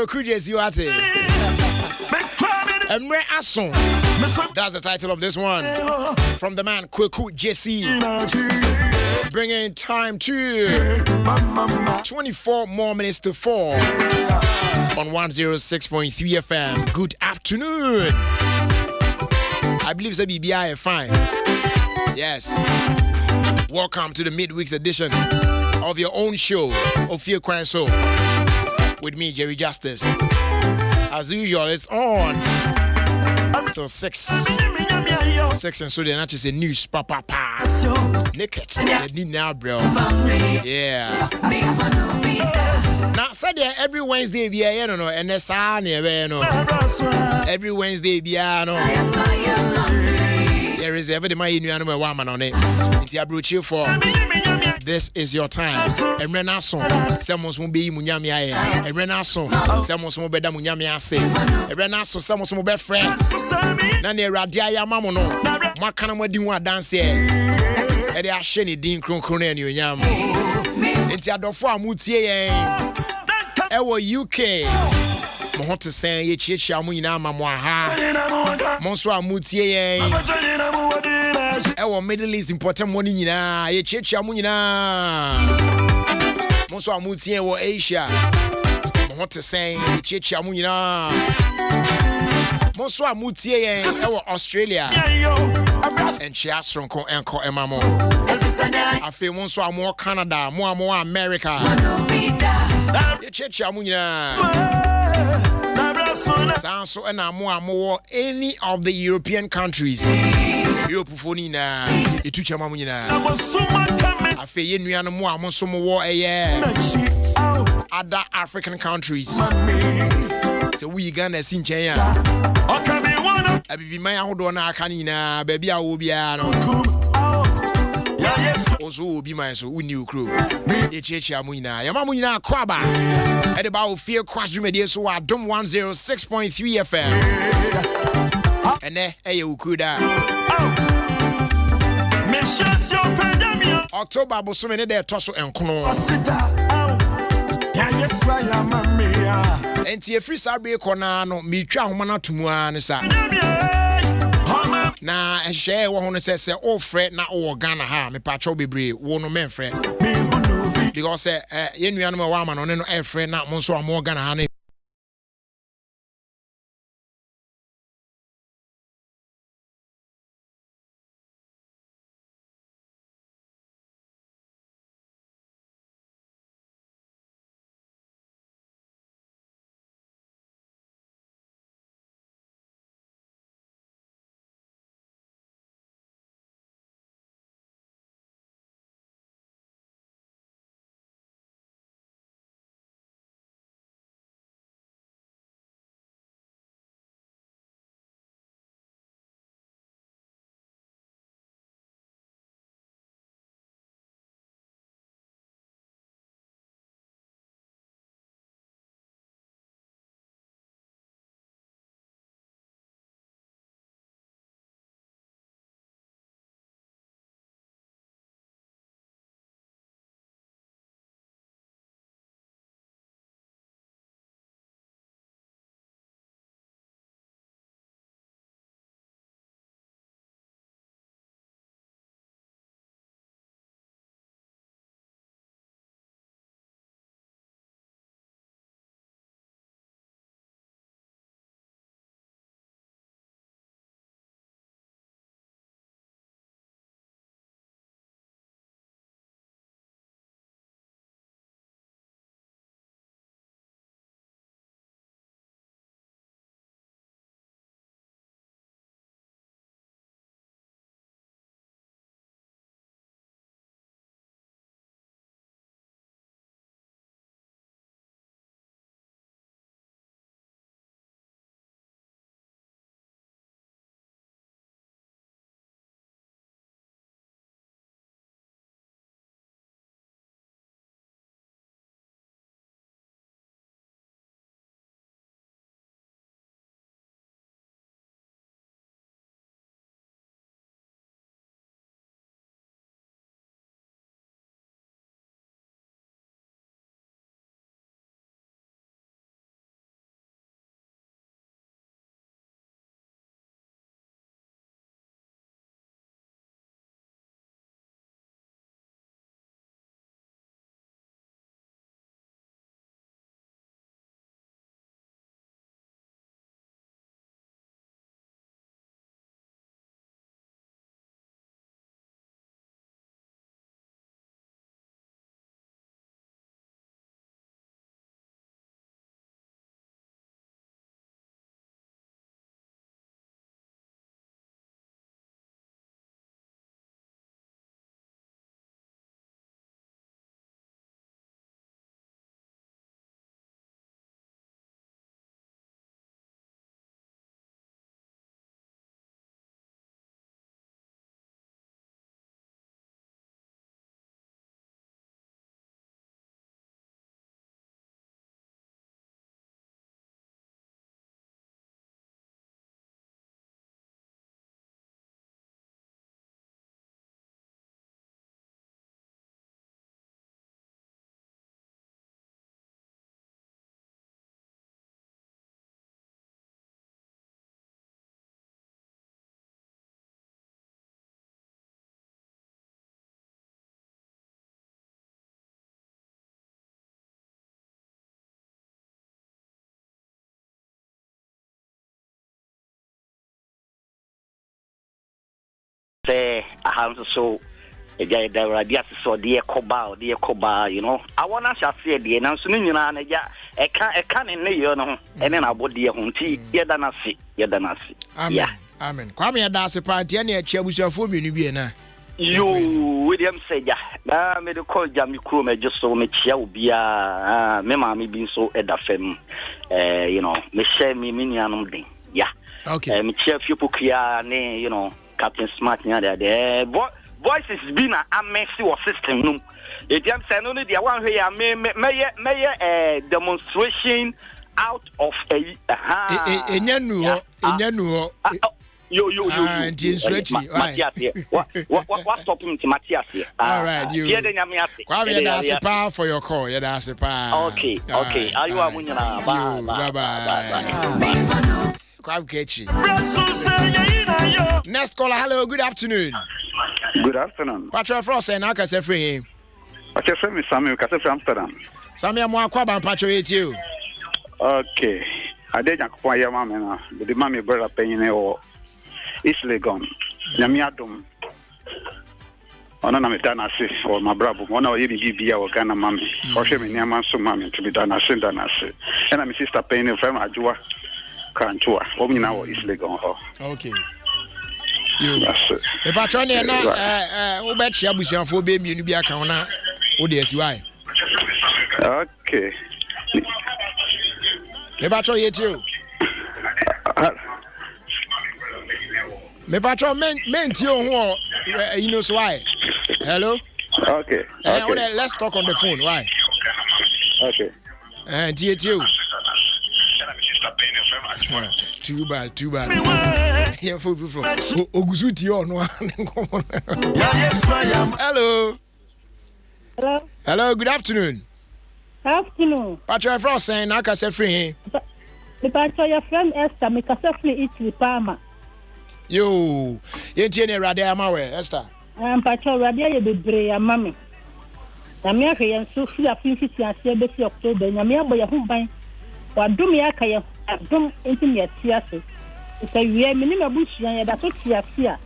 Kweku Jesse Wate. Emre Ason. That's the title of this one. From the man Kweku Jesse. Bringing time to 24 more minutes to 4 on 106.3 FM. Good afternoon. I believe the BBI is fine. Yes. Welcome to the midweek edition of your own show, Ofie Kwanso, with me, Jerry Justice. As usual, it's on till 6. 6 and so they're not just a news, papa. Naked. They need now, bro. Yeah. Now, said every Wednesday, you know, and that's every Wednesday, there is every my new woman on it. It's a brooch for. This is your time. And Renason, someone will be Munyamia. And Renason, someone will be Munyamia say. And Renason, someone will be friends. Nani Radia Mamono, Makana Madiwa dance here. And they are Shenny Dean Cronkron and Yam. It's a Dofra Mutie. Ewa UK. Mohonte say ye chicha muina mamwaha. Monswa Mutie. Ewa Middle East important money nyina ye chicha mu nyina monso amutie wo Asia mohonte sen ye chicha mu nyina monso amutie yen ewa Australia en chia sonko enko emamo afi monso amo Canada mo amo America ye chicha mu nyina Sanso and amo any of the European countries. Europe for Nina, itu chama munyina. Afi ye nuano mo amonso mo wo other African countries. So we Ghana sinchen ya. Abi man ahodo na aka nyina ba bia wo bia no. Ozo obi man so uni ukro. Ye cheche amunyina. Ya mamunyina kwaba. E de ba Ofie Kwanso medie so Adom 106.3 FM. Ene eye ukuda. October bosome ne de toso enkono. Enti e free sabre kona no mitwa homa na tumu an sa. Na ehye wo hono se o frɛ na o Ghana ha me pacho bebre wo no men frɛ. Because ye nuanom wa ma no ne no e frɛ na mo so amo Ghana ha na pay a house so. The radius so dear Coba, you know. I want to say the announcement, you know, I can't in you know, and then I would dear Hunty, Yadanasi. Amen. Amen. Kwame Adasi party, and yet you your phone, you know. You, William said, yeah, I made a call Jammy Crew, just so much, will be a mammy being so at the fem, you know, Michelle Minianum thing, yeah. Okay. Michelle Fupukia, you know, Captain Smart, there. Voices been a messy or system. No, it jumps and only the one here may demonstration out of a what stopping to Matthias here? All right, you. That's a power for your call. Yeah, that's a power. Okay. Are you a winner? Bye. Crab catchy. Next caller. Hello. Good afternoon. Good afternoon. Patrick Frost and I can say free. I just say Samuel from Amsterdam. Samuel Mwakwa Patrick you. Okay. I did not quite your mamma, but the mammy brother paying or Isle gone. Yamiadum. On an Danasi or my brother, one or even be our kind of mammy. Or she may near so mammy to be done as soon as and I'm sister paying from Ajua Kantua. Woman now Isle gone. Okay. The patron here now, who bet you was your for baby, you be a counter. Oh, yes, why? Okay. The patron here too. The patron meant you know why. Hello? Okay. Let's talk on the phone. Why? Okay. And you. Too bad. Here for Ogusuti or no. Hello, good afternoon. Patrick Frost saying I can say free. The Patrick your friend Esther make us free Italy Palma. You tiene radia mawe Esther. Patrick radia you be brave mammy. Namia can so free a 50 and 70 October. Namia boy who buy. What do me akaya dum intimate siase. So we are minimum bush and that's what siasia.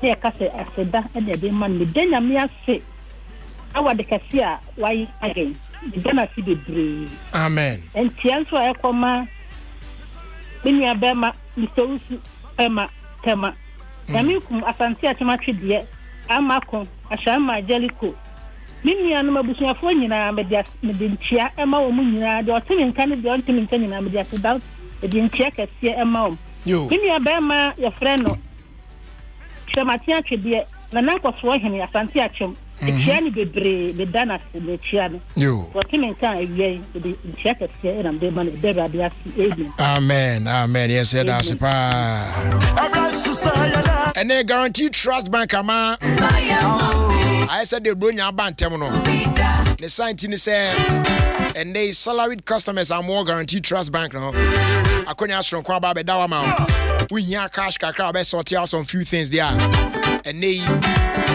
Here case aseda and the man me then namia say. Our the cassia why again. The gonna see the brave. Amen. And tianso I come Minya Bema, Mr. Emma, Tema. Yamikum, Asanti at Matri, Amacon, Ashama Jellico. Minya no Bushia Fonina, Medintia, Emma, Munia, the Ottoman candidate, the Ottoman candidate, Media about the Dincheck at Emma. You, Minya Bema, your friend, Shamatia Tribia, Nanako Swahin, Asanti Achum. The Chiani be brave, the Danas, the Chiani. You. What him in time, the check at here and the money, the Radia. Amen. Yes, that's a pa. And they guaranteed trust bank, ama. I said they bring your bank terminal. The scientist said, and they salaried customers are more guaranteed trust bank now. I couldn't ask from Kwaba Dawama. We hear cash kakra best sort out some few things there. And they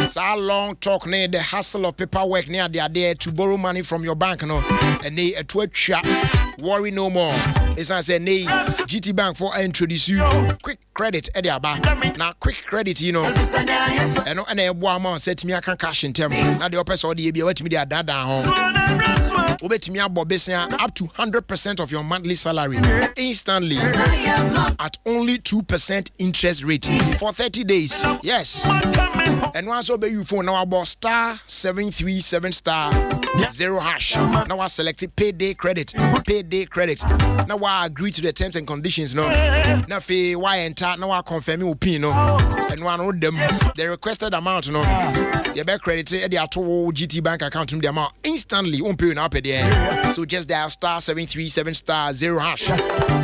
so long talk near the hassle of paperwork near they are there to borrow money from your bank, no. And they at work chat, worry no more. It's I say nay GT Bank for introduce you quick credit at their bank. Now quick credit, you know. And a woman said to me I can cash in term. Now the opposite or the ABA wait me there dad home. Obet me about business up to 100% of your monthly salary instantly at only 2% interest rate for 30 days. Yes. And once obey you phone now about star 737 star 0 hash. Now I selected payday credit. Now I agree to the terms and conditions. No. Now fee why enter now I confirm you pin no. And one of them the requested amount no. You better credit at the GT Bank account to the amount instantly. Won't pay up there. So just dial star 737 star 0 hash.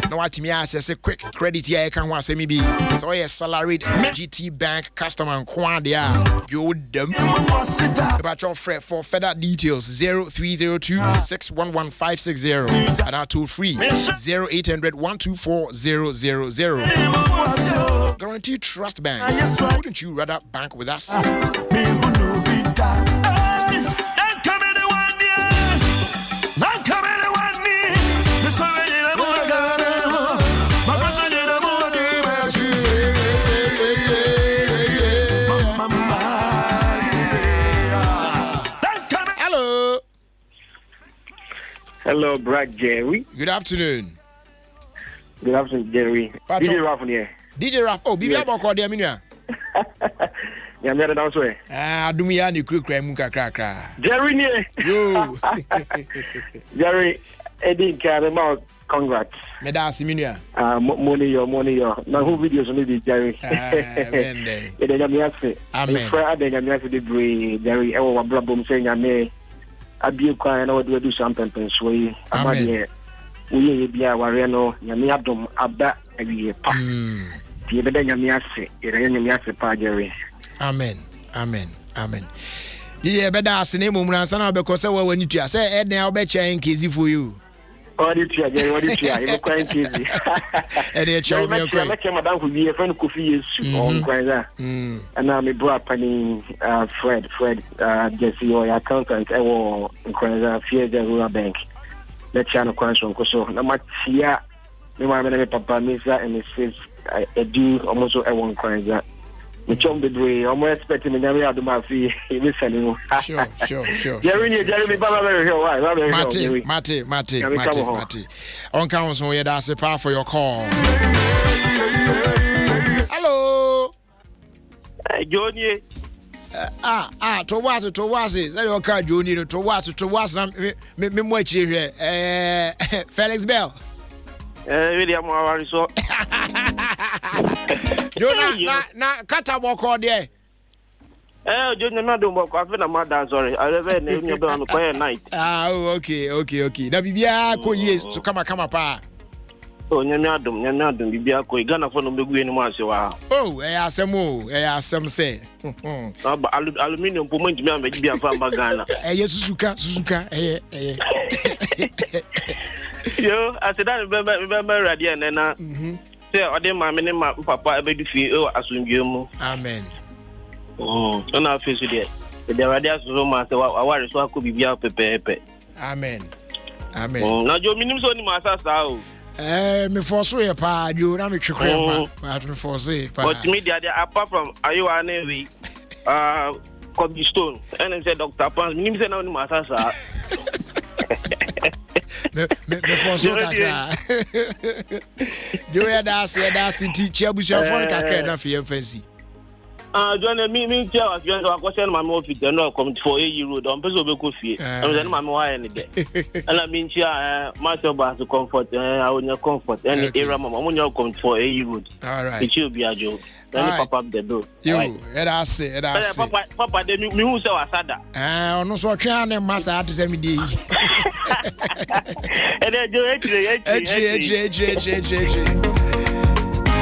Now what me I say quick credit here I can want say me be. So a salaried GT Bank customer and quandia. You them about your fret for further details 0302 611 and our toll free 0800 124 000. Guaranteed Trust Bank. Wouldn't you rather bank with us? Hello, Brad Jerry. Good afternoon. Good afternoon, Jerry. DJ Raf here. DJ Raf. Oh, Bibi Aboko de Aminia. Yeah, me down so. Adumia ni kukra mu kakra. Jerry ne. Yo. Jerry, Eddie Karema, congrats. Me da Asiminua. Money yo. Na who videos on the Jerry. Amen. Ede nyame ase. Amen. Fra ade nyame ase de bre Jerry ewo wa blabom say nyame abie kwa na wode do something so yi. Abade. Uye bia ware no nyame adom aba awie pa. Tie beda nyame ase. Ere nyame ase pa Jerry. Amen. Yeah, better as name Mumran na because when you say Ed now be chain easy for you. What did you you quite easy. And they show me okay. I came madam could be a friend Kofi is on Kwanza. And now me brought Penny Fred Jesse or accountant ewo Kwanza fear the rural bank. Let channel Kwanso so na matia me ma me papa Misa and his I do almost ewo Kwanza. Me chom bedwe almost expecting me nyame adoma fi me sending. Sure. Jeremy baba why? Mate. On council here that's a power for your call. Hello. Johnny. To was it. Let your car Johnny to was me mo chi here. Felix Bell. William Awariso. Jonah na kata boko there. Jonah na do boko afi na ma dance sorry. I never name you be quiet night. Okay. Na bibia ko ye so kama pa. Oh, nyame adom bibia ko Ghana fo no begu eni mo ase wa. Oh, asem say. Aluminium po mo ntimi am bibia fa mba Ghana. Suzuka. Yo, I said that remember ready and na. Say ode ma me ne ma papa ebedu fie o asundwe mu. Amen. Na face there. The ready aso ma say aware so akọ bibia pepepe. Amen. Na jo minim so ni ma asasa o. Me force we pa jo na me twekwe ma me force pa. But me there apart from ayiwa na we Kobe Stone and say Dr. Pans minim say na ni ma asasa. Me force kakra. Jo ya da teacher abusia fon kakra na fe fancy. John me tell us you are question my office no come for a road on person be ko fie. I'm say my why any there. And I mean chia master bass comfort I will comfort any era mama when you come for a road. All right. It will be a joke. Then pop up the door. You that's it. Papa de me who say wasada. Ono so twa na masa ate say me dey. And then do it.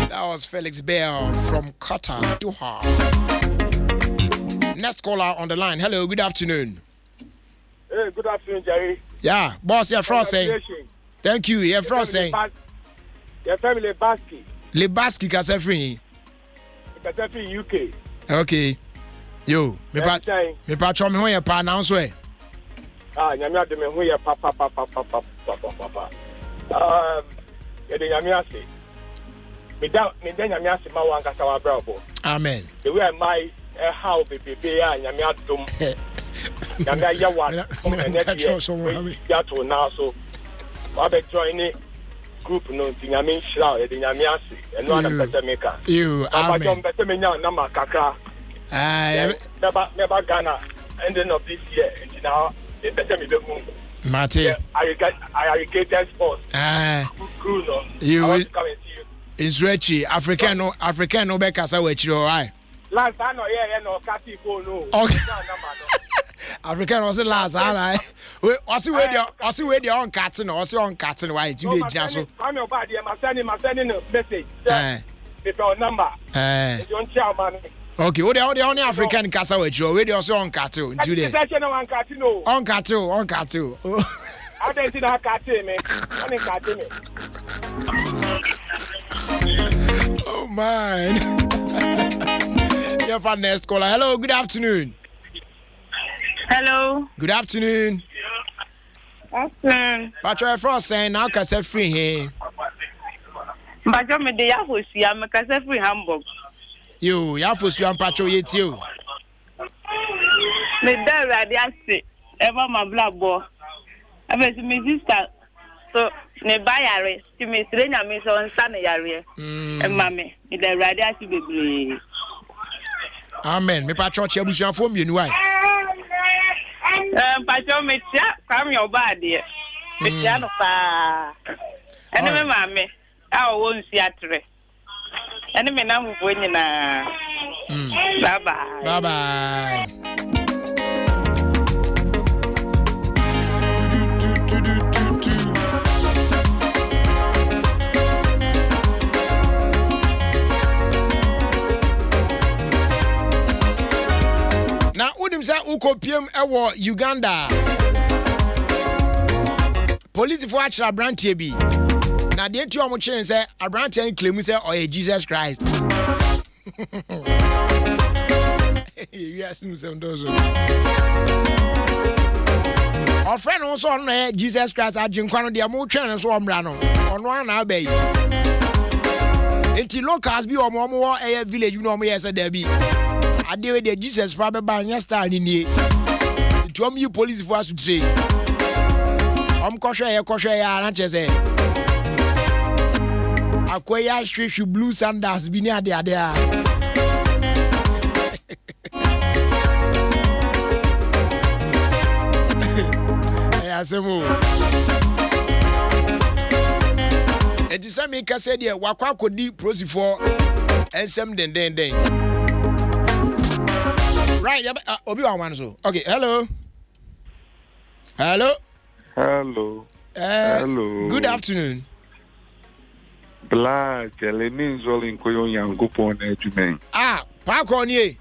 That was Felix Bell from Qatar, Doha. Next caller on the line. Hello, good afternoon. Hey, good afternoon, Jerry. Yeah, boss, you're frosting. Thank you, you're frosting. Your family Lebaski. Lebaski, Kasefri. Kasefri, UK. Okay. Yo, me patro me ho ye pa now so e. Nyame ade me ho ye papa. Ye de nyame ase. Me da nyame ase ma wan kasa wa brabo. Amen. The way my how baby nyame adom. Nyame ayawa. Ya to now so. Wa be join group no nyame nhira ye de nyame ase. Eno ana pese meka. You amen. Aba pese me nya na makaka. Never Ghana ending of this year. Now the better me be move. Mate. I get sports. Cruise on. I want to come and see you. It's Richie, African no be kasa we chiro right. Last time no no kati go no. Okay. African was last right. We see where they on cutting no why you dey just so. I'm your body my sending a message. With your number. Don't share man. Okay, what the only African kasa we chiro we dey also on cattle today. On cattle. I don't see that cattle me. On cattle me. Oh man. Yeah, for next caller. Hello, good afternoon. Hello. Good afternoon. Afternoon. Patro Frost saying now kasa free here. Patro me dey afosi am kasa free Hamburg. You afosi am patro yet you. Me dey ready ase. Ever my black boy. Abe si me sister so ne bayare ti me srenya me so nsa ne yare. Mame, ida rade asi bebre. Amen. Me pa church abusuafo mienu ai. Pacho me tia kwam yo ba de. Me tia no pa. Ene me mame, a wo nsi atre. Ene me na mfo nyina. Bye bye. Bye bye. Now, Udim say Ukopiem ewo Uganda. Police for actual branch bi. Now, the two omo chain say a branch and claim say oh Jesus Christ. Yes, no some dozo. Our friend also on Jesus Christ ajinkwa no de mo twen so omra no. Ono na abai. Enti locals bi omo village no omo yes there bi. Ade we the Jesus for be ban star ni nie. To am you police for us to say. Kohwe ya na che say. Akoya hwehwe blue sandals bi ni ade a. Ya semo. Eti say me ka say de wakwa kodi prosifo ensem den. Right, Obi Kwanso. Okay, hello. Hello. Good afternoon. Black, Lenin Zolin Koyon Yangupo Nejumen. Ah, Pakoni.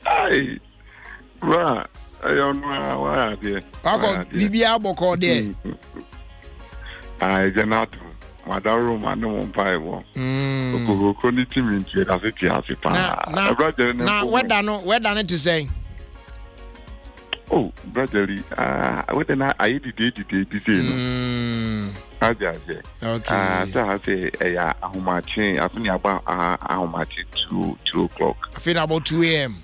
Aye. Right. I don't know why, dear. Pako, Bibia Boko there. I cannot. Madaru manu mpaiwo. Okoko team into as it is pa. Now where done to say? Oh, brotherly, what na I did be saying. Ajaje. Okay. So I say ahomache, afuni aba ahomache 2 o'clock. I feel about 2 a.m.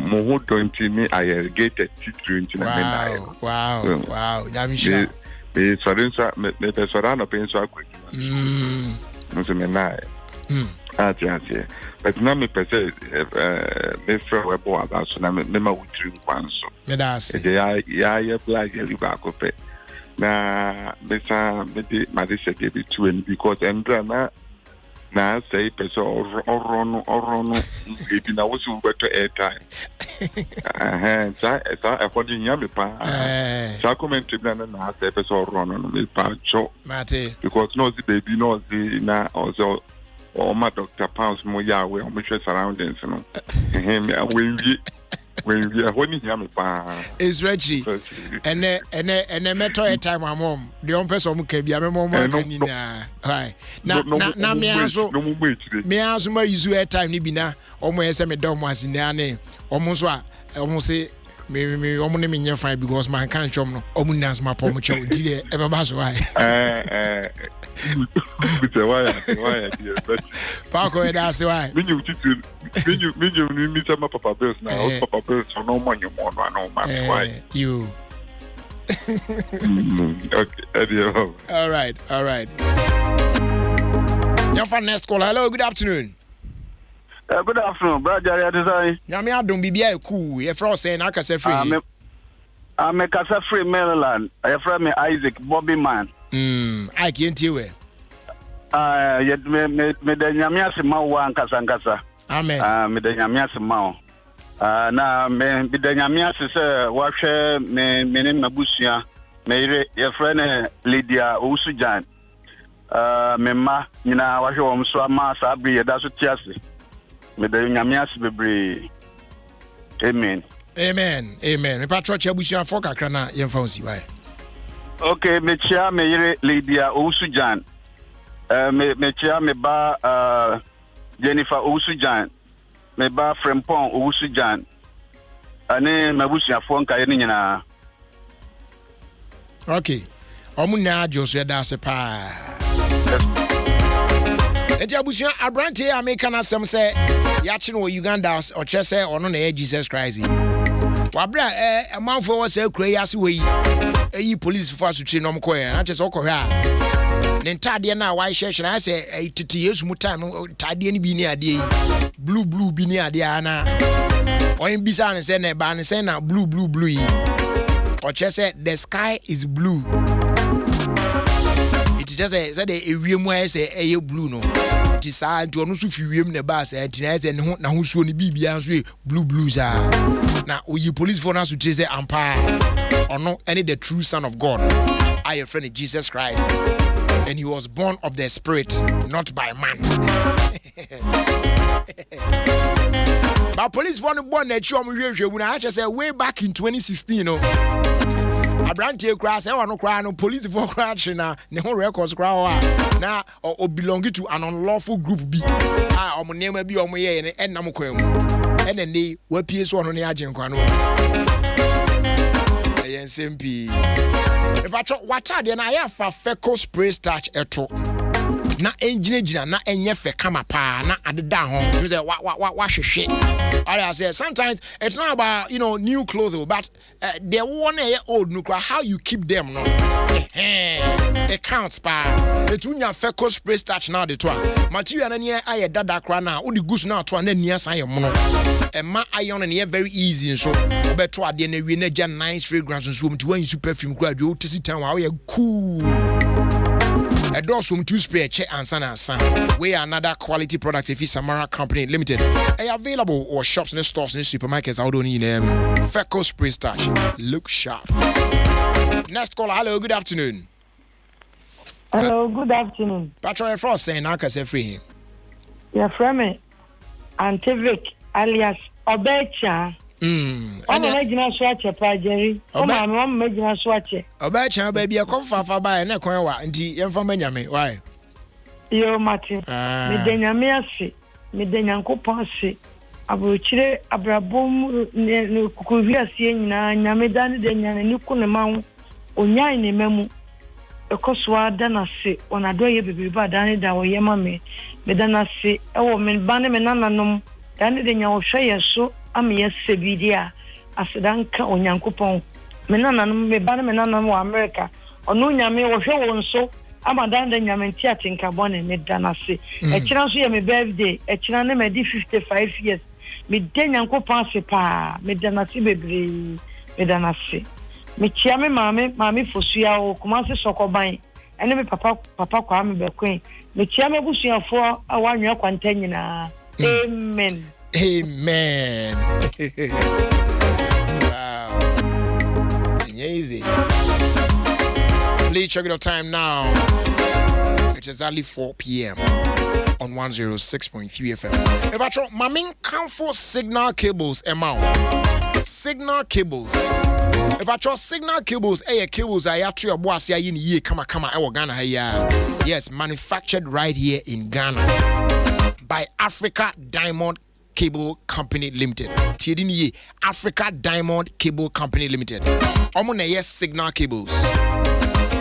Mo don't me I irrigated T3 Wow. Yamisha. Me sorry me persona no penso akwa. No se me na. Ati. But na me pese me friend we bo about so na me ma Ofie Kwanso. Me das. Ya black ya liba kope. Na besa me de ma de se be 2 because endra na say person orono ebi na wo se beto airtime. Sa according nyame pa. Sa comment na say person orono no me pa cho. Mate. Because no the baby no the na also my Dr. Pounds mo ya we o me surroundings no. When we are holding him, it's Reggie. And meto a time my mom. The own person can be a mom. Hi. Now, me also my usual time, Nibina, almost a dom was in their name. Almost say, me, almost in your fine because my can't show no. Omunas my poor child, ever pass why. Why, dear, but Paco, that's why. When you meet my Papa Bills now, Papa Bills, so no money more, no matter why. You. Okay, all right. Your fan next call. Hello, good afternoon. Good afternoon, brother. Design. Yami, don't be cool. You're frozen. I can say free. I'm a Casa Free, Maryland. I from me Isaac Bobby Man. I can't hear it. Yet me the Yamias Mau and Casangasa. Amen. Me the Yamias Mau. Na me the Yamias is watch me name Nabusia. Me your friend Lydia Usujan. Me ma, you know, watch your Swama Sabri, that's what Chelsea. Me the Yamias Bibri. Amen. Me patrol Chabusia for Kakrana, Yamfonsi. Why? Okay, me chia me Lydia Usujan. Me chia me ba Jennifer Usujan. Me ba Frempong Usujan. Ane mabusia fo nka ye nyina. Okay. Omuna Joshua da se pa. Enti abusia abrante American asem say ya chi no Uganda o che say ono na Jesus Christ. Wabra a man for us crazy way. A police for us to train on coin. I just okay. Then Tadia now why session I say a years more time Tadia be near the blue be near the Anna. Or in Bisan and send a ban and send out blue. Or just said the sky is blue. It just said a room where say a blue no. It is sad to also feel the bus and now who's shown the BB blues are. Now, you police for us to chase the empire or no any the true Son of God. I a friend of Jesus Christ. And he was born of the Spirit, not by man. But police for the born that you when I just say way back in 2016, you know. A brand new crash, I want to cry no police for crashing now. No records cry now or belonging to an unlawful group B. Ah, my name be on my ear and Namuquem. And then they were PS1 on the agent. SMP. If I talk what I have a fecal spray starch eto. Na engineer na enye fe kama pa na adeda ho. You say what shit. I say sometimes it's not about new clothes, but the one old nukra how you keep them no. It counts pa. Etunya fecal spray starch now the twa. Material na near aye dada kra na odi goose na to na nia san ye mono. Emma iron and very easy so obeto ade na wie na ja nice fragrance so mti wan use perfume kra de o tesi tan wa we cool. A door from two spray check and san. We are another quality product if it's Samara Company Limited. Are available or shops and stores and supermarkets out on in Fecal spray starch. Look sharp. Next caller, hello, good afternoon. Hello, good afternoon. Patrol Frost saying I can say free. You're from me. Antivic alias Obecha. I'm a major swatcher, Jerry. I'm a major swatcher. Obecha, baby, I come far by and I can't wa and tea and from Benjamin. Why? Yo, Martin. Midenya Mercy, Midenya Copansi. I will chile Abrabum Kukuvia seeing Namedan, then you couldn't mount Onya in a memo. A coswa dana say, when I do you be bad, Danny, that way, mammy. Medana say, oh, men banner and none, Danny, then you'll share so. I'm yes, Sevidia, as a danka on Yankupon. Menana, me banana, America, or no yammy or show so. I'm a dan than Yamentia in Carbon and Medanasi. A chance me birthday, a channel me 55 years. Me den Yankupon sepa, Medanasi baby, Medanasi. Me chiame mammy for Sia or Kumasi Sokobai, and me papa Kwame Bequeen. Me chiame bushia for a 1 year quantena. Amen. Amen. Wow. Easy. Please check your time now. It is only 4 p.m. on 106.3 FM. If I try, my main comfort signal cables amount. Signal cables. If I try signal cables, cables I have to your boss here in ye kama Ghana here. Yes, manufactured right here in Ghana by Africa Diamond Cable Company Limited. Tiedini Africa Diamond Cable Company Limited. Omo na yes signal cables.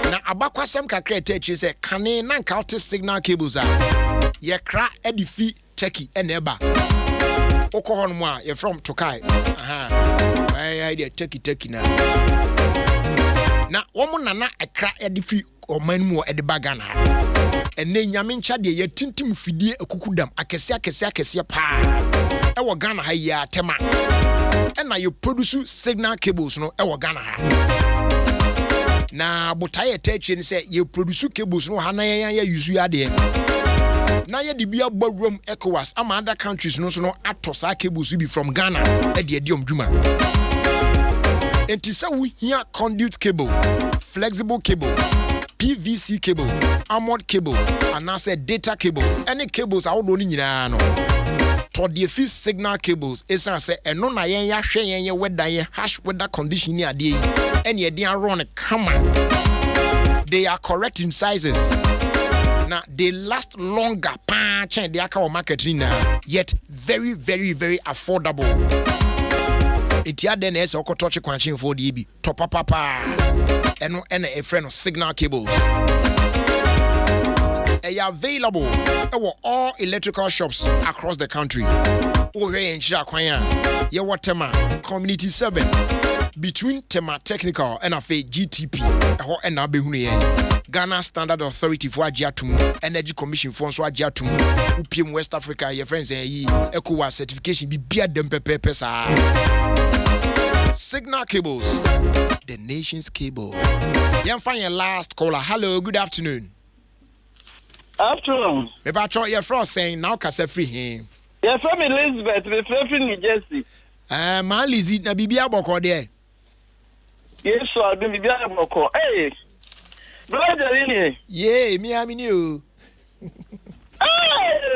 Na abakwa sem kakra techi se kane na nka signal cables a ye kra edifi Turkey eneba. Oko hono mu a ye from Tokai. Aha. Ai dey Turkey na. Na omo na ekra edifi oman mu edeba Ghana. Ene nyame ncha de ye tintim fidie akukudam akese pa. Ewo Ghana ha ya tema. Na you produce signal cables no ewo Ghana ha. Na botaye techi ni say you produce cables no ha na ya use ya de. Na ye de bia bawrom ECOWAS ama other countries no so no atosa cables be from Ghana e de omdwuma. Enti say we here conduit cable, flexible cable, PVC cable, armored cable, and now say data cable. Any cables I would only need no. To the fix signal cables, is say and no na yen ya hwe yen weather yen harsh weather condition ni ade. And ye dey run come. They are correct in sizes. Now they last longer. They are market now. Yet very, very, very affordable. It ya then is oko touch kwanchin for the EB. Top papa. And a friend of signal cables. available all electrical shops across the country. Tema Community 7 between Tema Technical and GTP Ghana Standard Authority for Ajatum, Energy Commission for Ajatum, UPM West Africa, your friends ECOWAS certification be beard them pesa. Signal cables, the nation's cable. You find your last caller. Hello, good afternoon. Afternoon. Maybe I thought your friend saying now kasa free him. Your from Elizabeth, we from New Jersey. Man, Lizzie, na bibia boko there. Yes, so I do bibia boko. Hey, brother, yeah, me I mean you. Hey,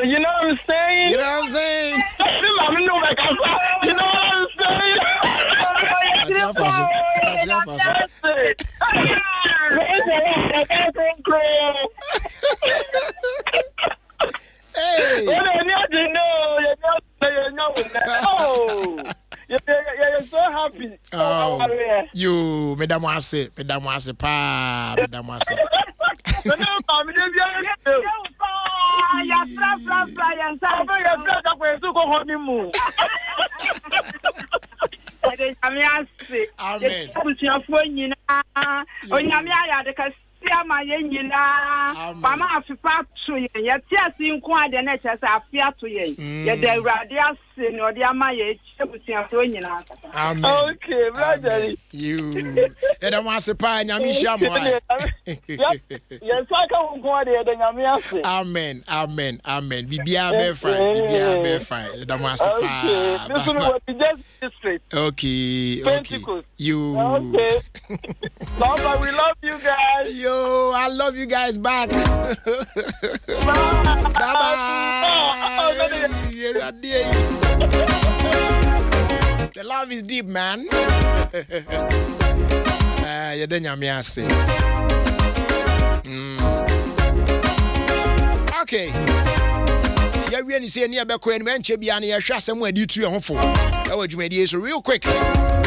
you know what I'm saying? You know what I'm saying? You know what I'm saying? Hey. You're so happy. Oh, you, Madam Wase, pa, Madam Wase. Amen. Mama afipa to ye tia sin kwa de na chese afia to ye ye de awrade ase no de ama ye ebusiafo nyina. Amen. Okay, brother. You Eda Wase pa nyame hia mo ai. Yes, I can go there de nyame ase. Amen. Bibia be fine. Eda Wase pa. This one was just straight. Okay. You. Okay. Baba, we love you guys. Yo, I love you guys back. Bye. The love is deep, man. You don't know me, I say. Okay. So real quick.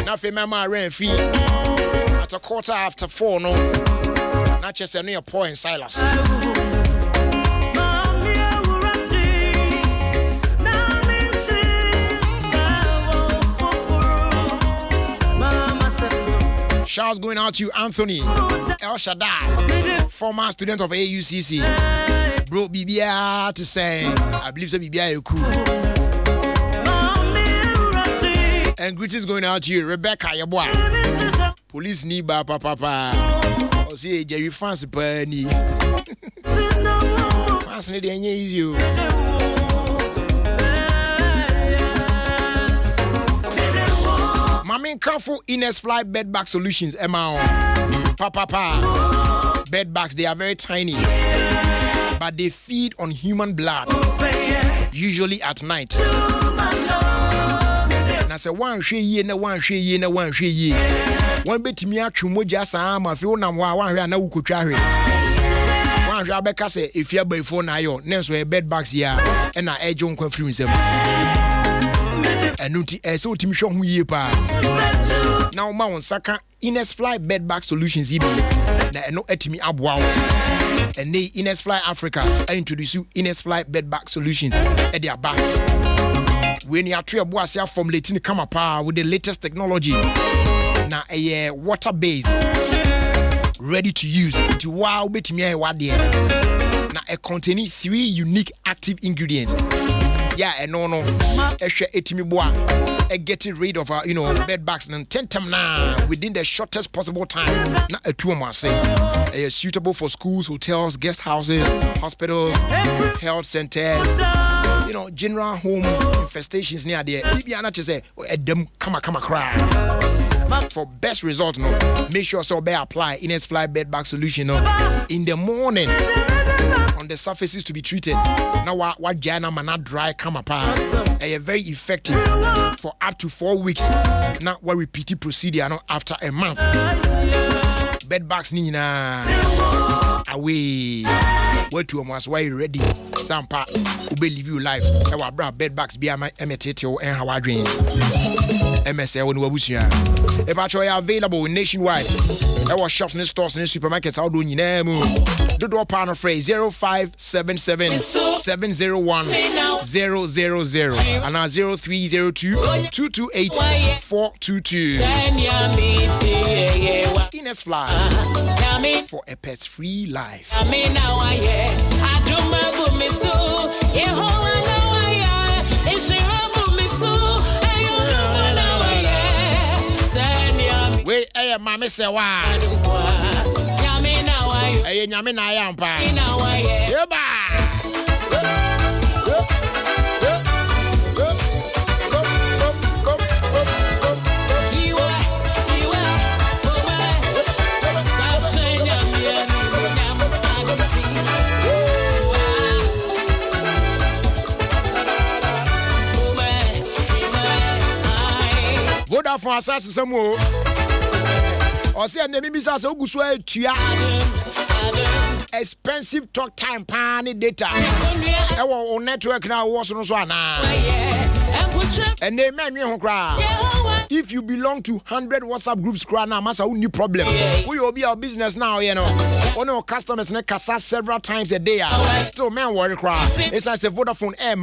Now for my rent fee at 4:15 no. Not just a near point Silas. Shouts going out to you, Anthony El Shaddai, former student of AUCC. Bro, BBA to say, I believe so BBA you cool. And greetings going out to you, Rebecca, your boy. Police need papa. Oh, see, Jerry Fancy Penny. Fancy the you. Mami Careful Ines Fly Bed Bag Solutions, Emma. Papa. Bed bags, they are very tiny, but they feed on human blood, usually at night. And I say, one share, one bit me out to Moja Sama, Fiona, one na Ukuchari. One Rebecca say, if you're by phone, I own, next way bed bags here, and I edge on confuse them. And Nuti, so Tim show me pa. Now, Mount Saka, Ines Fly Bed Bag Solutions, that no etimi abwa. And they Ines Fly Africa, I introduce you Ines Fly Bed Bag Solutions at their back. When you are three boys from Latin come up with the latest technology. Now a water-based, ready to use. To wow bit me what there. Now it containing 3 unique active ingredients. Yeah, and no, etimi boa, getting rid of bed bags and 10 time now within the shortest possible time. Not a 2 months say, suitable for schools, hotels, guest houses, hospitals, health centers. General home infestations near there. Maybe I not to say, them come cry. For best result, make sure so be apply Ines Fly Bed Bag Solution in the morning on the surfaces to be treated. Now what Jana man not dry come apart. Very effective for up to 4 weeks. Now what repeated procedure after a month. Bed bags nina away. Where to almost why you ready? Some part who believe you life. Our bra bed bags be a emetete and how I dream. MSL when we busia. If I try available nationwide. Our shops and stores and supermarkets out doing the door partner phrase 0577 701 000 and our 0302 228 422. Ines Fly for a pets free life. We a mammy say why? Hey, Yamina, I am pa. Vodafone assassin some more. Or say and the says Oguswa Tia. Expensive talk time pani data. Our network now was on one. And they make me cry. If you belong to 100 WhatsApp groups, cry now, massa only problem. We will be our business now, you know. On our customers make us several times a day. Still, man, worry cry. It's as a Vodafone Air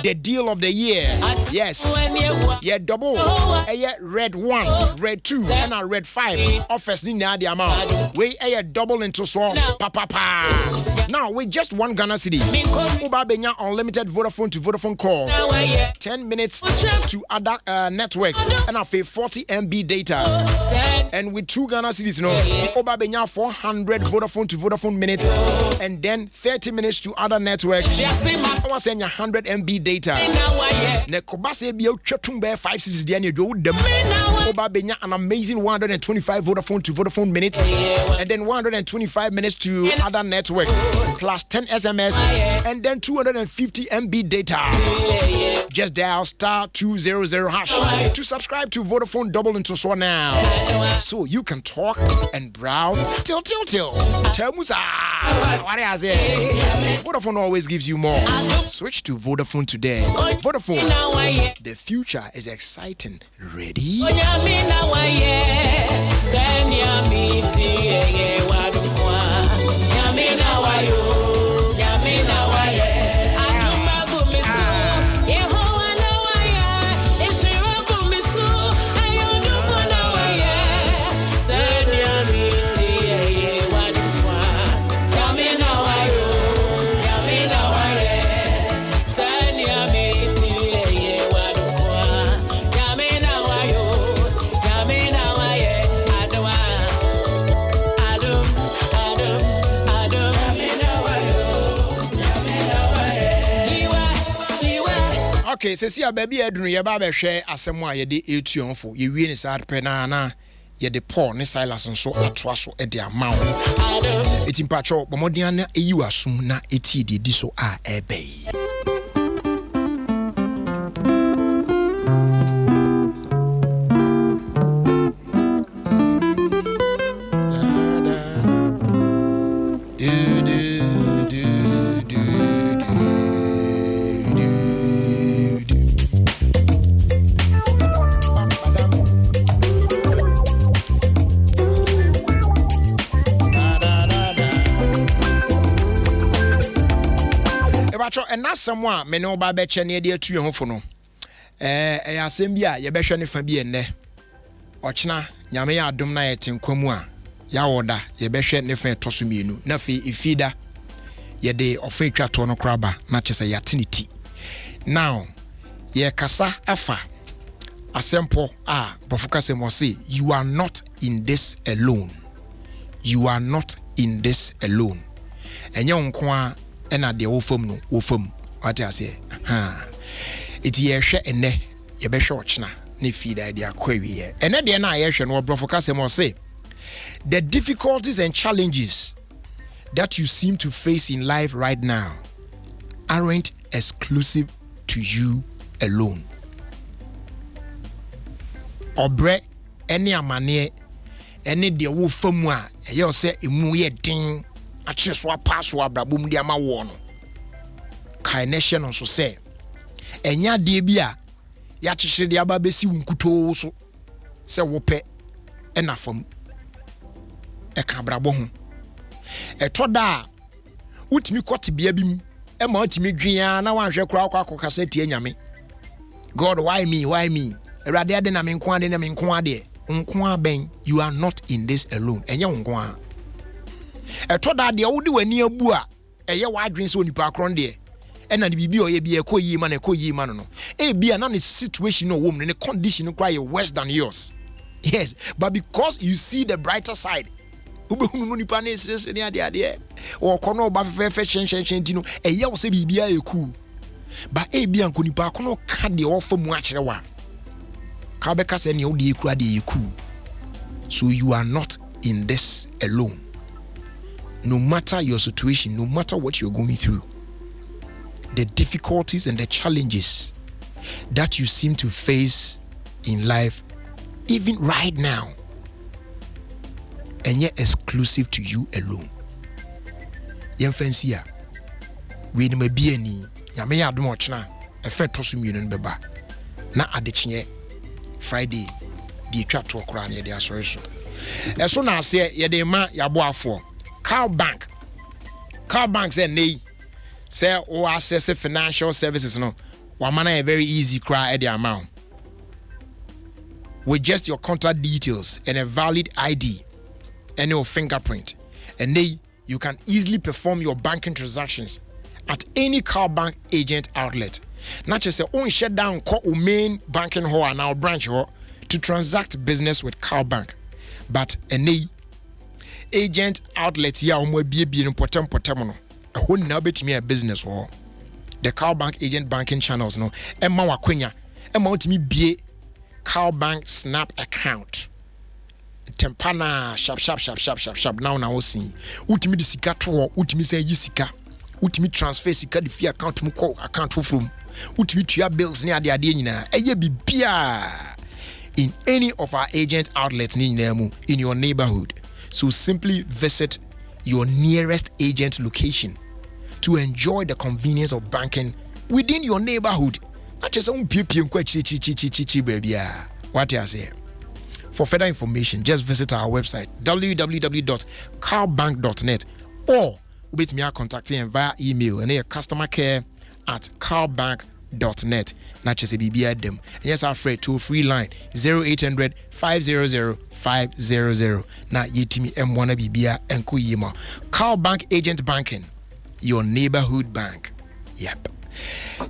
the deal of the year. Yes. Yeah, double. Yeah, red 1, red 2, and a red 5. Offers ni the amount. We double into swap. Pa. Now, with just one Ghana city, Uba Benya unlimited Vodafone to Vodafone calls. 10 minutes to other networks. And I pay 40 MB data. And with 2 Ghana cities, you know, Uba Benya 400 Vodafone to Vodafone minutes. And then 30 minutes to other networks. I was saying 100 MB data. Ne Kobase be out Chatumbe 5 cities Diana do them. Uba Benya an amazing 125 Vodafone to Vodafone minutes. And then 125 minutes to other networks. Plus 10 SMS. And then 250 MB data. Just dial *200# to subscribe to Vodafone Double into Swan now, so you can talk and browse till. Temusa, what I say? Vodafone always gives you more. Switch to Vodafone today. Vodafone, the future is exciting. Ready? Okay, so see a baby edun ye ba be hwe asem a ye de etuonfo ye wie ni sad pe na ye de Paul ne Silas nso atoa so e de amawo etimpacho bomodian na eyiwasum na eti de di so a ebei. And that's someone me no ba be che ne de atu ho fo no asem bi a ye be hwe ne fa bi enne ochina nyame ya adom na ye tenkwamu a ya woda ye be hwe ne fa toso mienu na fe ifida ye de ofa twa to no kraba na chese ya tiniti now ye kasa afa asempo profoka se mo say you are not in this alone. You are not in this alone. Enye nko a ena de wo fam what I say it ye hwe ene ye be hwe ochina na feed idea kwawie ene de na ye hwe no profoka se mo say the difficulties and challenges that you seem to face in life right now aren't exclusive to you alone. Obre any amane any de wo famu a ye say emu ye din acheswa paswa brabum dia ma wo no kai nation so say enya de bia ya chehire de aba besi wunkuto so se wo pe ena fam e ka brabo ho etoda utimi kwoti bia bim e ma utimi dwia na wanhwe kura akwa tie nyame God why me erade ade na me nko ade na me nko ade nko aben you are not in this alone enye nko a etoda de wodi wani abu a eye wadwen se onipa akron de ena ne bibi oye bia ekoyi ma na ekoyi ma no bia na ne situation no wom ne condition quite worse than yours. Yes, but because you see the brighter side ubehunu no nipa na sese ne ade o kono ba fefe hyen ti no eye wo se bibia eku ba bia nko nipa kono ka de ofa mu akere wa ka be ka se ne wo de eku ade eku. So you are not in this alone. No matter your situation, no matter what you're going through, the difficulties and the challenges that you seem to face in life, even right now, and yet exclusive to you alone. Yemfensia, we may be any, Yame Admochna, a fetosum union beba, na adichinye, Friday, the chat to a crown, ye their source. As soon as I say, ye de ma yaboa for Car Bank say nay. Say or access financial services no. One man a very easy cry at the amount. With just your contact details and a valid ID and your fingerprint. And then you can easily perform your banking transactions at any Car Bank agent outlet. Not just say own shut down call main banking hall and our branch hall to transact business with Car Bank. But agent outlets ya be no potem a whole now betimi a business or the Car Bank agent banking channels no emma wakwenya emma utimi bie Car Bank Snap account tempana sharp now see utimi di sika to utimi say yi sika utimi transfer sika di fee account mu call account from utimi tua bills ne ade nyina eye bibia in any of our agent outlets in your neighborhood. So simply visit your nearest agent location to enjoy the convenience of banking within your neighborhood. Not just baby. What I say. For further information, just visit our website www.carbank.net or with me contacting via email and customer care@carbank.net. Not just a BB them. And yes, our freight toll free line 0800 500 500. Na yetimi M1 BBA and Kuyima. Car Bank Agent Banking, your neighborhood bank. Yep.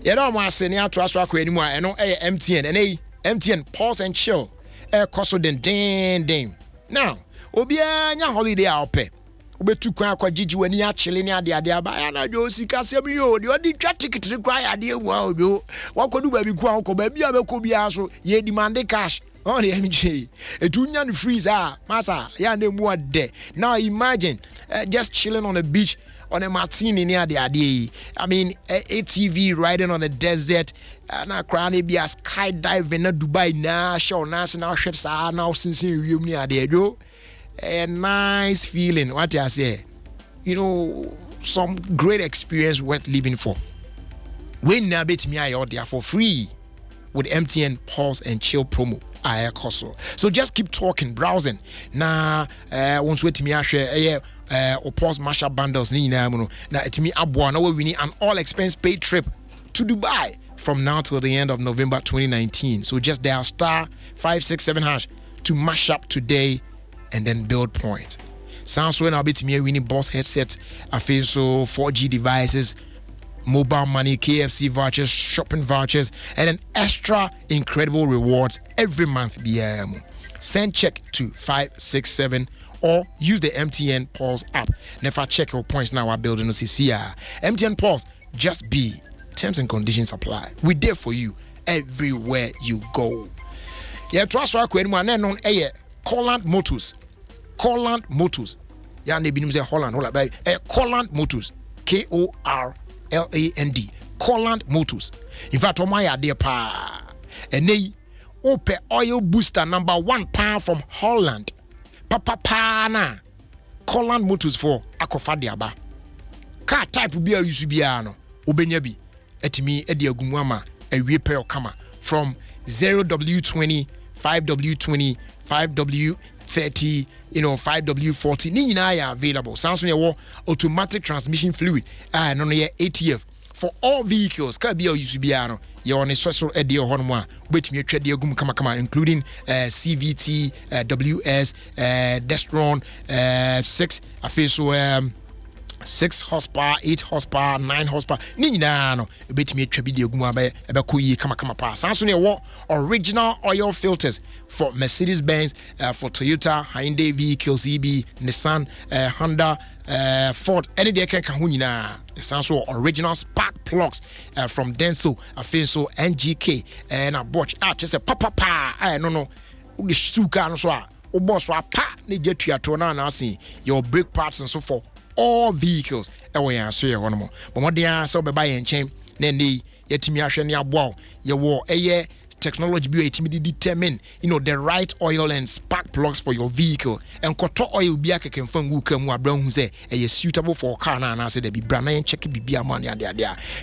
You don't want to say near to us anymore. I know MTN and MTN pause and chill. Cost den ding. Now, Obia nya holiday out pay. Obetu kwa kwa jiji wani ya chilling ya dia ba na jo sika sem yo de odi twa ticket require de wa odo wakodu ba bi kwa ko ba bia be ko bia so ye demand cash on the MJ etunya no freeze masa ya na mu ade. Now imagine just chilling on the beach on a martini near the ade. I mean ATV riding on the desert na crown be a skydiving na Dubai na show national ships now since you near the do. A nice feeling, what I say, some great experience worth living for. When now bet me out there for free with MTN Pulse and Chill promo. I also. So just keep talking, browsing. Now, once wait me share or pause mashup bundles. Now it's me abwa. Now we need an all expense paid trip to Dubai from now till the end of November 2019. So just dial *567# to mash up today. And then build point. Sounds when I'll be to me winning boss headset, I feel so 4G devices, mobile money, KFC vouchers, shopping vouchers, and an extra incredible rewards every month. Send check to 567 or use the MTN Pulse app. Never check your points now. We're building OCCR. MTN Pulse, just be. Terms and conditions apply. We're there for you everywhere you go. Yeah, trust what I'm on air. Holland Motors. Ya ne binum say Holland Holland Motors. KORLAND. Holland Motors. In fact, o my idea pa. Ene ope oil booster number 1 pound from Holland. Papa na. Colland Motors for akofa de aba car type bi a use bia no obenya bi etimi e de agumu ama awie pe okama from 0W20 5W20 5W30 5W40 ni nyina ya available sounds when you automatic transmission fluid no no 8TF for all vehicles car bi a use bia no you on a special edie honmo a obetimi atwa de agum kama including CVT WS Destron 6 afeso 6 horsepower, 8 horsepower, 9 horsepower. Ni nyina no ebetimi atwa bi de agum aba koyi kama pa. Sanso ne wo original oil filters for Mercedes-Benz, for Toyota, Hyundai vehicles, EB, Nissan, Honda, Ford. Any day can ho nyina. Sanso original spark plugs from Denso, Afenso, NGK, and a Bosch. Just a papa. No. The suka no so a boss wa pa ne jetua to na see your brake parts and so forth. All vehicles we are so one more but what they are so be buy and chain then they yetimi ahwe ne aboa ye wo eye technology bi yetimi determine the right oil and spark plugs for your vehicle and koto oil bi akekemfa ngu kamu abran hu say eye suitable for car na say dey bi bra na check bi ama ne ade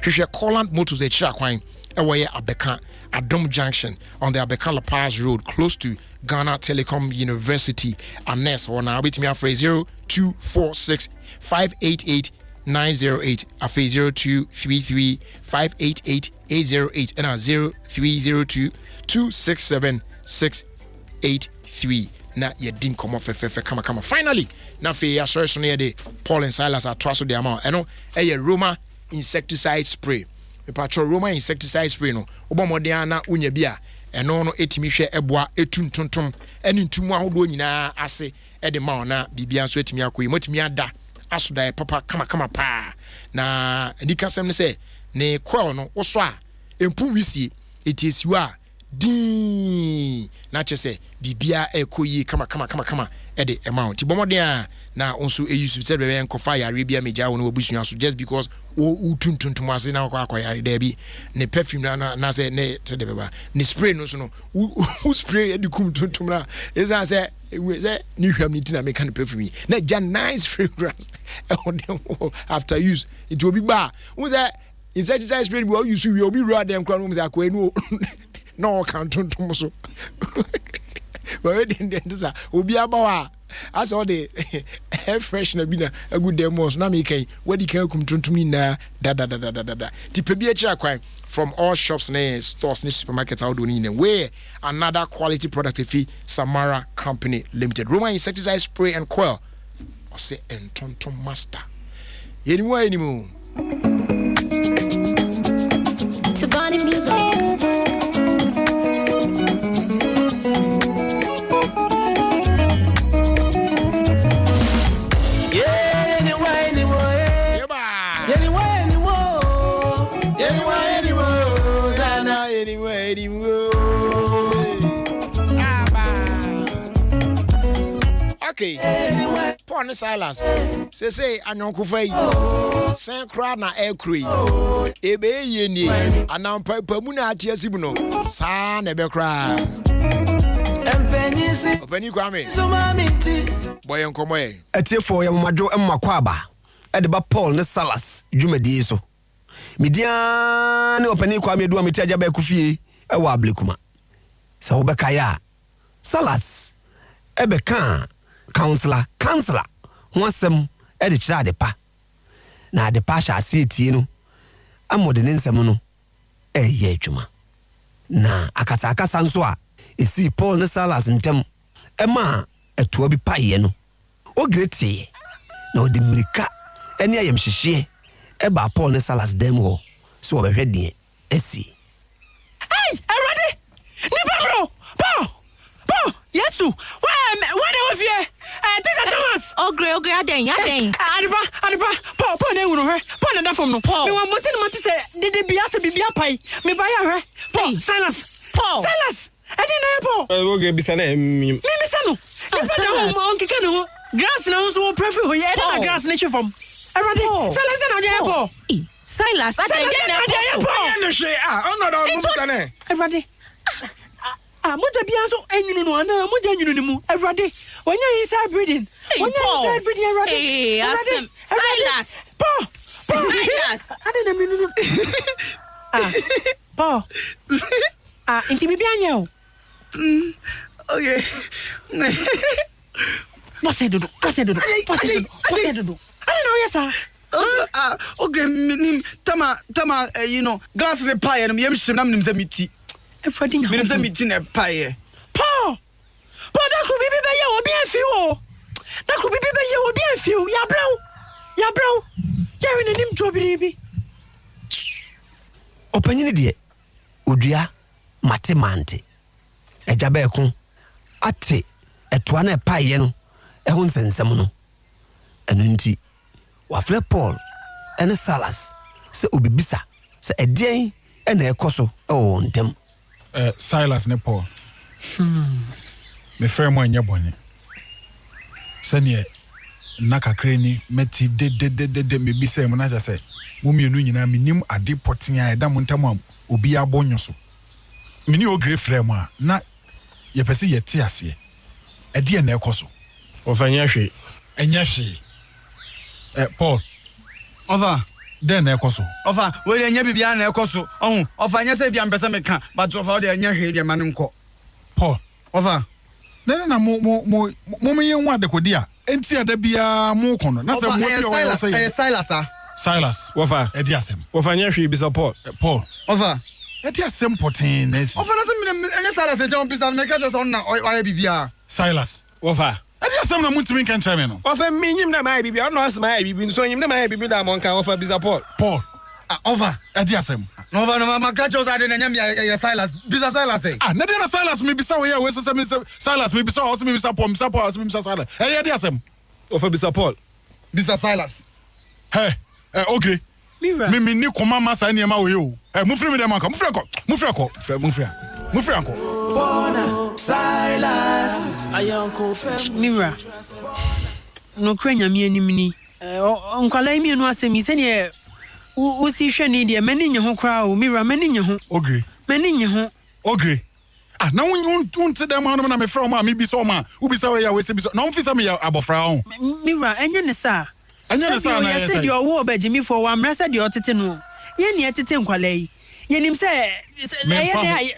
hwehwe Colland Motors ekira kwan we Abeka Adom Junction on the Abeka La Paz Road close to Ghana Telecom University Anes or now betimi afre 0246 588 908 afe 0233 588 808 and 0302 267 683 na yedin komo fefe kama finally na fe ya sorry so ne de Paul and Silas atwaso de ama eno Roma insecticide spray me patro Roma insecticide spray no obomode na unya bia eno no etimi hwe eboa etuntuntum eni ntumu ahodo nyina ase de ma na bibia so etimi akoyi motimi ada asoda papa kama pa na ndika sem ne se ne kwel no wo so a empum wisie etiesu a din na chese bibia ekoyi kama ede amount bomode a na onso eyusu se bebe enkofa yare bia meja wo no obusua so just because wo tuntuntum ase na akwa yare da bi ne perfume na se ne tede beba ne spray no so no wo spray edikum tuntum na eza se ni hwam ni tina make kan perfume na ja nice fragrance after use it will be ba wo say insecticide spray we use we will be raw dem kra no mo say akwa enu no kan tuntum so but we didn't say obi abawa as all the air freshener bi na a good demos na me kan wadi kan kum tuntum ni na da tipe bi akira kwan from all shops na stores na supermarkets out do where another quality product fi Samara Company Limited Roma insecticide spray and coil or say entonton master anymore to body music. Okay. Paul Silas. Say anyonkufai. San kra na ekri. Ebe ye ni. Anampa pamu na atiasibu no. Sa na be kra. Openi kwame. Boy enkomo e. Etiefo ya mamadwo emmakwa aba. Ede ba Paul ne Silas dwumadi so. Media ne openi kwame do ameti agya ba kufie e wa ablekuma. Sa wo beka ya. Silas ebe kan counselor wasem e de kira de pa na de pa sha asietie no amode ne nsem no ye adwuma na akasa nso a esi Paul ne Silas ntem ema eto bi paye no ogreti na ode mirika eni ayem hyehye e ba Paul ne Silas dem ho so obehwede esi hey already never bro Paul yesu when was here Thomas ogre aden adiba Paul na ewuro hwe Paul na da fom no me wa monte se de bia se bibia pai me ba ya hwe Paul Silas edi na Paul okay bisa na me bisa no bisa na mo nkeke no grass na so prefer ho ye na grass na chefom already Silas na ya Paul Silas aden na Paul no she no bisa na already Moja bianso enyunu no ana moja enyunu ni mu. Everade. Wanya inside breathing. Wanya inside breathing everade. Hey, Asim. Silas. Paul. Silas. Adena mi no. Paul. Inti bibi anya o. Okay. What's it do? Adena o yesa. Okay, tama glass the pie and yem shim nam nim se miti. Everade nya. Nim se miti na pie. Paul, that could be you obi afiu. That could be you obi afiu. Ya bro. Ya we nim jobiribi. Opanyini de odua matemante. Ejabe ekun ate etoa na pie no ehun sensem no. Enu nti wafle Paul ene Salas se obibisa se edien ena ekoso ewo ntem. Silas ne Paul. Me frère mo anya boni. Sene na kakra ni meti de me bisa mo na ja se mo mienu nyina minim ade poten a eda mo ntam obi abonyo so. Mini o great frère mo na ye pese ye te ase. Ede na ekoso. Ofanya hwe. Enya hwe. Paul. Ova. Den na ekoso. Ova, we enya bibia na ekoso. Ohun, ofa nya se bia mpese meka, but ofa de enya hwe de manim ko. Paul. Ova. Na mo ye nwa de kodia. Enti ada bia mo kono. Na se mo bi o say. Silas. Wofa. Edi asem. Wofa nya hwe bi support. Paul. Ova. Edi asem potin na si. Ofa na se mi enya Silas e jam pisa meka just on na o bibia. Silas. Wofa. Edi asem na muntimi kan chame no. Wofa minyim na mai bibia, no as mai bibia, so nyim na mai bibia da mon kan wofa bi support. Paul. Ova. Edi asem. Nova no mama catch us ade na nyam ya Silas. Bisa Silas eh. Na de na Silas me bisa we ya we se me Silas me bisa o se me bisa Paul, me bisa Silas. Edi asem. Wofa bisa Paul. Bisa Silas. Hey, okay. Mira. Me ni koma masa ni ma we o. Mu free me dem anka, mu free anko. Bona Silas. Ayonko Mira. No krenya mi anim ni. Onkwala mi anu asemi se ne wo si hwe ni de mani nye ho kra o Mira mani nye ho. Okay. Mani nye ho. Okay. Na won te dem anu na me frɛ o ma me bi so ma. Wo bi sa we ya we se bi so. Na won fi sa me ya abofra ho. Mira enye ne sa. Enye ne sa na ya se de owo obagimi fo wa mra se de otete no. Ye ne etete nkwala yi. Yenim se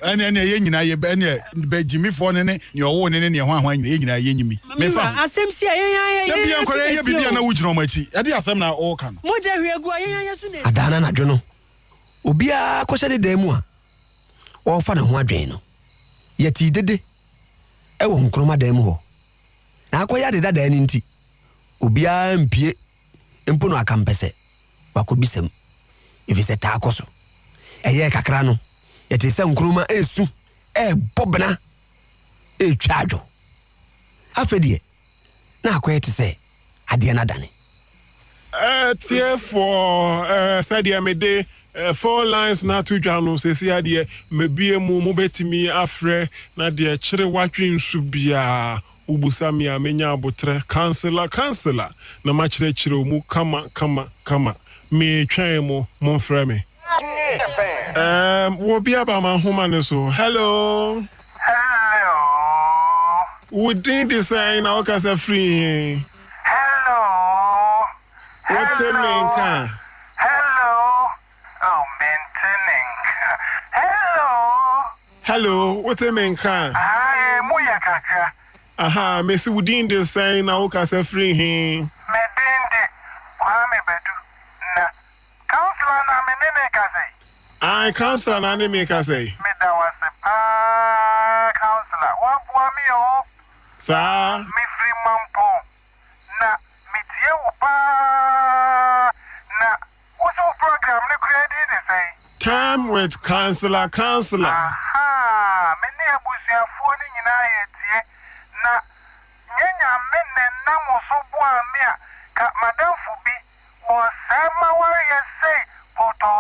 ene ye nyina ye be jimi fo ne owo ne ho ahwan ye nyina ye nyimi me fa asem si ye bia nkore ye bibia na wujina o machi e de asem na o ka no mo je hwegu ye su ne adana na dwo no obia ko hye de mu a o fa ne ho adwen no ye ti dede e wo nkroma dan mu ho na akoya de dada ni nti obia mpie empo no akampese wakobisem ifise ta akoso eye kakra no yete se nkruma esu bobna twadwo afedie na akoyete se ade na dane tie for said ya mede 4 lines na to dwano sesi ade mebie mu betimi afre na de kire watwe nsu bia ubusami amenya abotre counselor na ma kire mu kama me twan mu monfrɛ me we'll be about my human so. Hello. We did design our casa free. Hello. What's the main car? Hello. Oh, maintaining. Hello. Hello. What's the main car? Hi, Muya Kaka. Aha, Messi we did design our casa free. Medindi. Kwame Bedu. Na. Counselor na menene kase. I counselor na ne make say. Me da was a counselor. Wa bua mi o. Sa. Me free mampo. Na me tie wo pa. Na uso program ne credit dey say. Time with counselor. Aha, me ne abusuafo ni nyina ye tie. Na nyenya me ne na mo so bua me a ka madam fubi o sama warrior say poto.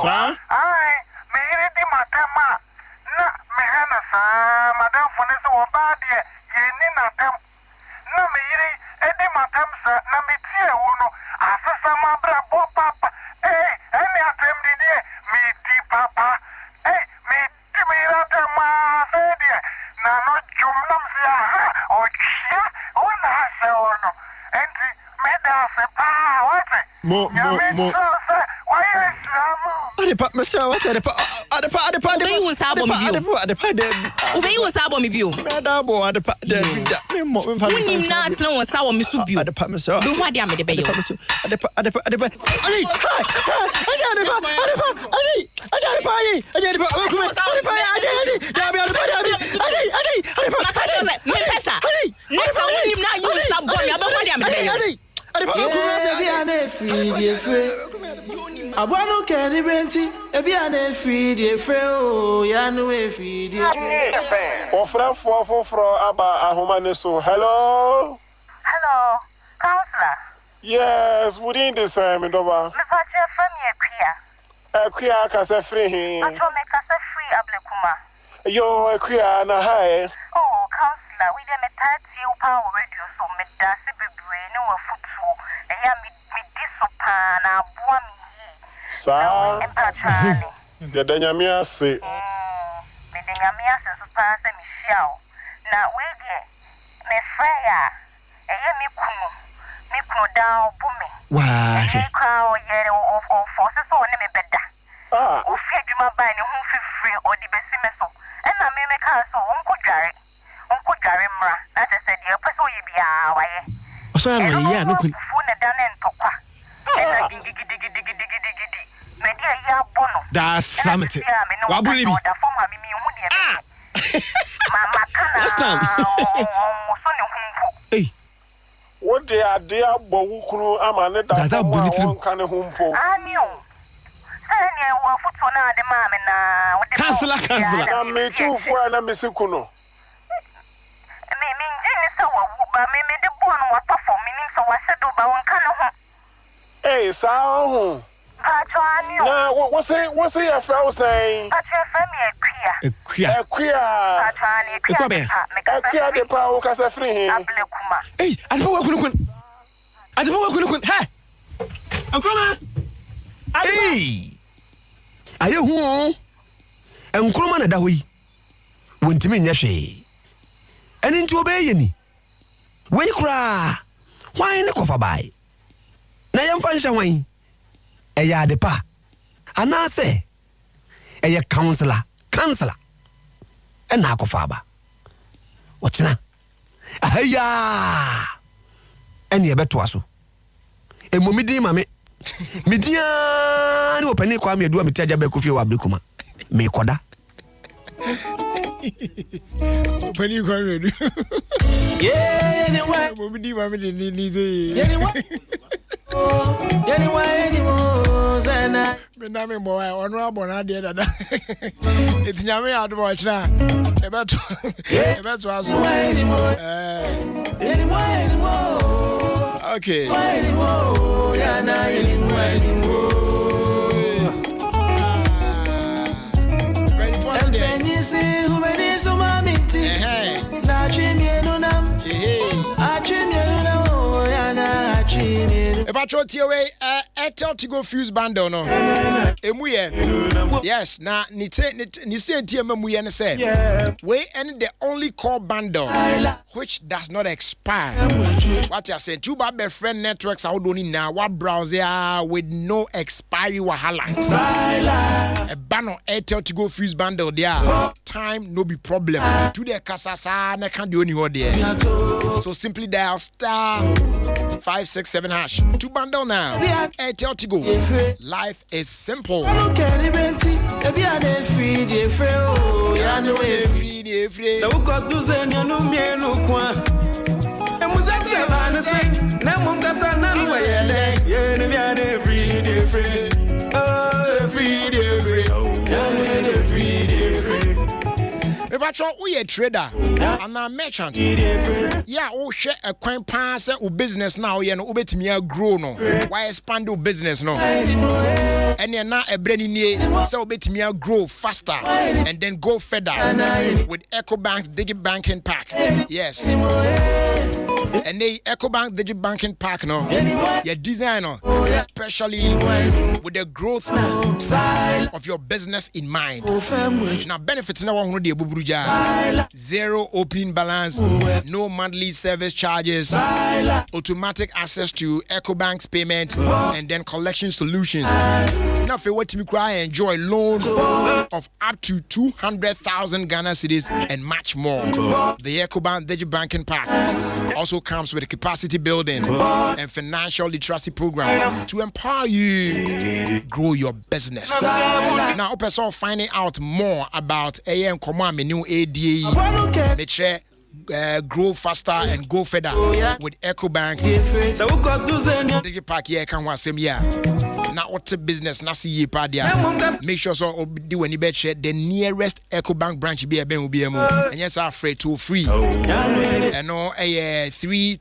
Sa? Ai, me iri di matema. Na me hana sa madam fune so obade ye ni natem. Na me iri edi matem sa na me tie wo no asesa mabra bo papa. Eni atem di me di papa. Me di me ira tema. Mo. Adepa, Mr. What Adepa? Obey you sabo mi bio. Obey you sabo mi bio. Medabo Adepa. Unim na tena won sawo mi su bio. Adepa, Mr. Do ho ade amede be yo. Adepa. Ay, Adepa. Next unim na you sabo mi aba ho ade amede be yo. Abano keni brenti ebi ane feed ye freo ya no we feed ye for aba ahomane so hello counselor. Yes, within the same doba Me pa che from ye Equia ka se free I told me ka se free ablekuma. Yo Equia na hai Oh counselor, we dey me tati u pa radio so me da se bebre ne wa futu e ya me disopa na aboa me Sa de danyamia se me danyamia se so pa se me hia o na we de me fraya e ye me kunu down bumi Wow e kwa o yere o force so ne me beda o fi adwuma ba ne hu fifiri o di besi me so e na me ka so onko dware mra na se se de pese o ye bia wa ye o so na ye ya no kun fu ne da ne ntokwa e na gigi me dia ya bono da samete wa buri bi da form mi hu de mama kana last time o so ne hu hey what they are there bowukuru amane da won kan humpo amio sene wo futu na de mama na wo de cancel na me tufu na mesikuno me njini so wo ba me de bono wa tofo me nim so wa sedo ba won kan ho eh sa ho na what say your friend saying Equia de pa o ka se free hey adepa wa kun hey akroma hey aye hu enkroma na da hoyi wontimi nya hwe eni nti obeye ni wey kura why ne kofa bai na yemfa nhya wan eya adepa anase eya counselor ena akofa ba wochina ahaya eni ebeto aso emomidi mame media ni opani kwa me do ameti agya ba kofie wa abrekuma me koda opani kwa me do yeah anyway emomidi mame ni ze anyway zana me na me mo wa onu abona de dada etinyame adbo ochina ebeto aso anyway okay Ebacho tiwe Airtel Tigo Fuse bundle no. Emuye. Yes, na ni say tie mamuye ne say. We and the only call bundle which does not expire. What you saying? Two bad friend networks are only now what browser with no expiry wahala. A banner Airtel Tigo Fuse bundle there. Time no be problem. To the kasasa na can do any there. So simply dial *567 hash to bundle now. Airtel Tigo. Life is simple. If I try we a trader and a merchant, yeah, oh share a coin pass or business now, you know, ubetimi grow no. Why expand your business no? And you're not a brand new, so ubetimi grow faster and then go further with EcoBank's Digi Banking Pack. Yes. And the EcoBank Digital Banking Park, no, your designer, especially with the growth of your business in mind. Now, benefits now on the Bubuja, zero opening balance, no monthly service charges, automatic access to EcoBank's payment, and then collection solutions. Now, if you want to enjoy loans of up to 200,000 Ghana cedis and much more. The EcoBank Digital Banking Park also comes with a capacity building and financial literacy programs to empower you grow your business. Now, also finding out more about AM Command new ADA, make sure grow faster and go further with EcoBank. Digital Park here can was same year. Now what's a business na see ye padia. Make sure so do any bet share the nearest EcoBank branch be a and yes, I'm afraid to free. And no a 3